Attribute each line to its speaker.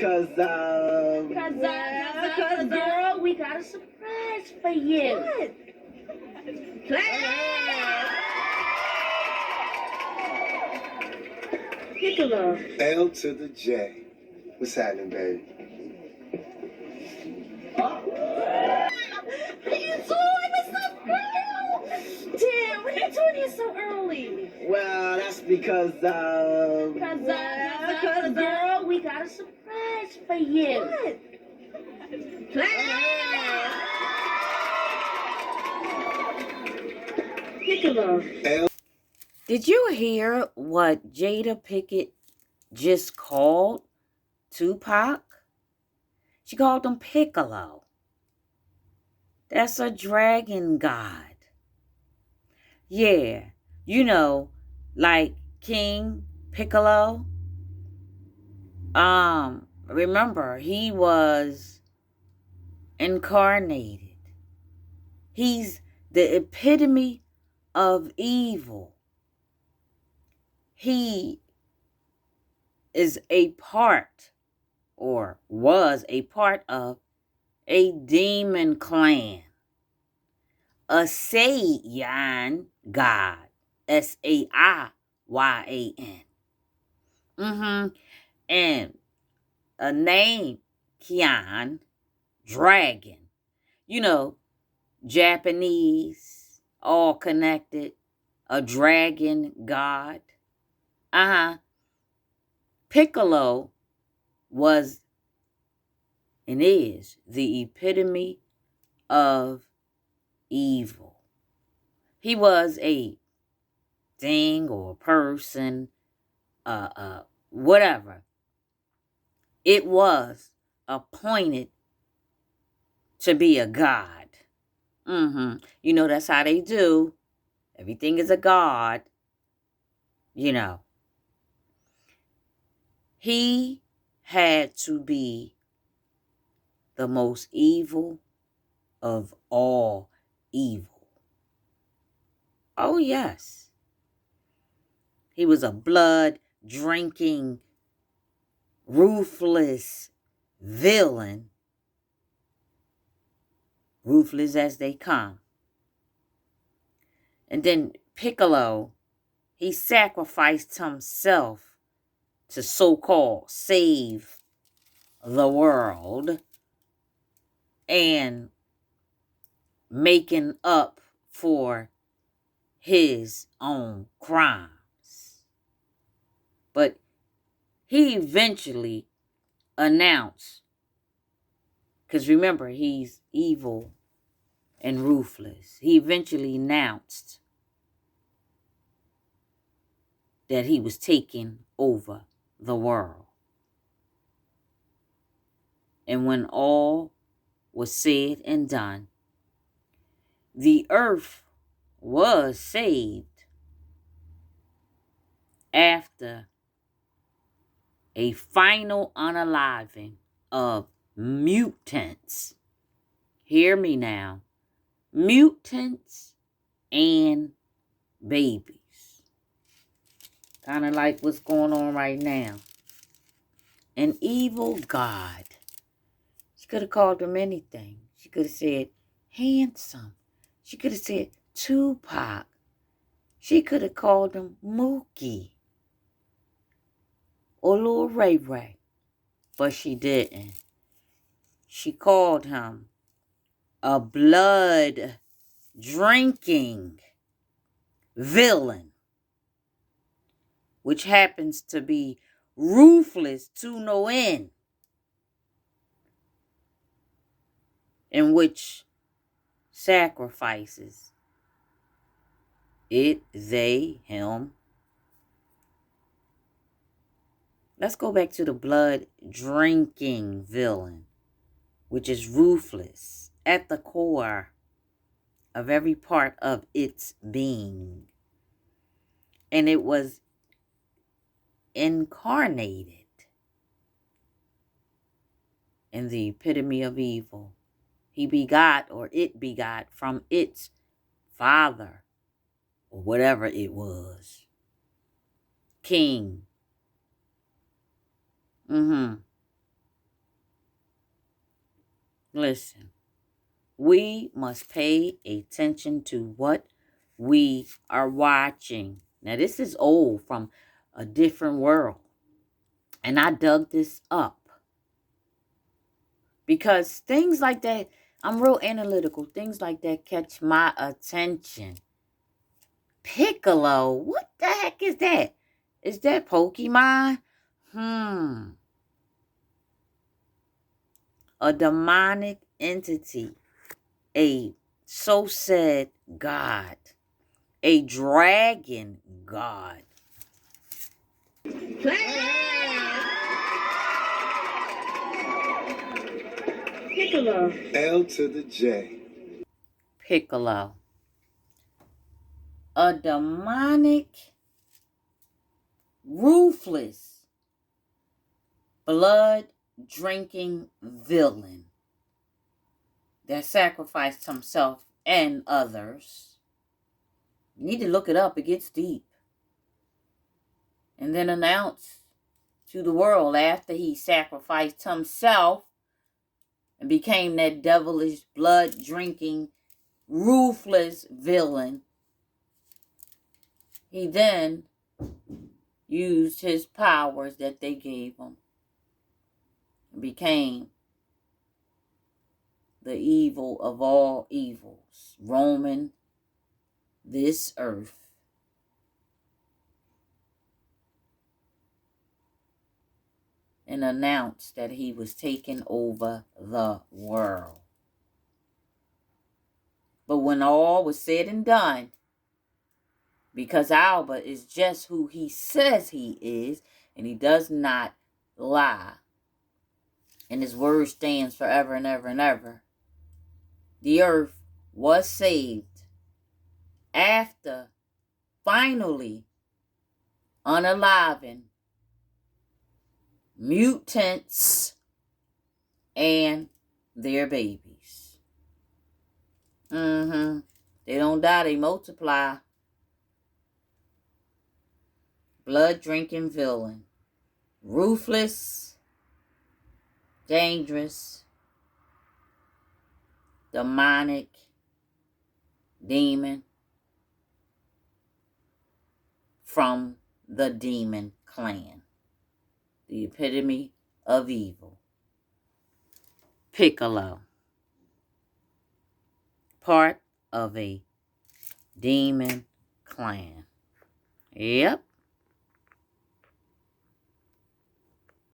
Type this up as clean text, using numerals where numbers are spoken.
Speaker 1: Cause girl, we got a surprise for you. What? Piccolo.
Speaker 2: L to the J. What's happening, baby?
Speaker 1: How you doing? What's up, girl? Damn, what are you doing here so early?
Speaker 2: Well, that's because,
Speaker 1: Cause girl, we got a surprise for you. What? Piccolo.
Speaker 3: Did you hear what Jada Pickett just called Tupac? She called him Piccolo. That's a dragon god. Yeah, you know, like King Piccolo. Remember, he was incarnated. He's the epitome of evil. He is a part, or was a part of, a demon clan. A Saiyan god. Saiyan. And a name, Kian, dragon. You know, Japanese, all connected. A dragon god. Piccolo was and is the epitome of evil. He was a thing or person, whatever. It was appointed to be a god. You know, that's how they do. Everything is a god. You know. He had to be the most evil of all evil. Oh, yes. He was a blood-drinking, ruthless villain. Ruthless as they come. And then Piccolo, he sacrificed himself to so-called save the world and making up for his own crimes. But he eventually announced, because remember, he's evil and ruthless. He eventually announced that he was taking over the world. And when all was said and done, the earth was saved after a final unaliving of mutants. Hear me now. Mutants and babies. Kind of like what's going on right now. An evil god. She could have called him anything. She could have said handsome. She could have said Tupac. She could have called him Mookie. Or Lil Ray Ray. But she didn't. She called him a blood-drinking villain, which happens to be ruthless to no end, in which sacrifices it, they, him. Let's go back to the blood-drinking villain, which is ruthless at the core of every part of its being. And it was incarnated in the epitome of evil. He begot, or it begot, from its father, or whatever it was. King. Listen, we must pay attention to what we are watching. Now, this is old from a different world. And I dug this up. Because things like that, I'm real analytical. Things like that catch my attention. Piccolo, what the heck is that? Is that Pokemon? A demonic entity. A so said God. A dragon god.
Speaker 1: Piccolo.
Speaker 2: L to the J.
Speaker 3: Piccolo. A demonic, ruthless, blood-drinking villain that sacrificed himself and others. You need to look it up. It gets deep. And then announced to the world after he sacrificed himself and became that devilish, blood-drinking, ruthless villain. He then used his powers that they gave him and became the evil of all evils, roaming this earth. And announced that he was taking over the world. But when all was said and done, because Albert is just who he says he is, and he does not lie, and his word stands forever and ever and ever, the earth was saved after finally unaliving mutants and their babies. They don't die, they multiply. Blood-drinking villain. Ruthless, dangerous, demonic, demon from the demon clan. The epitome of evil. Piccolo. Part of a demon clan. Yep.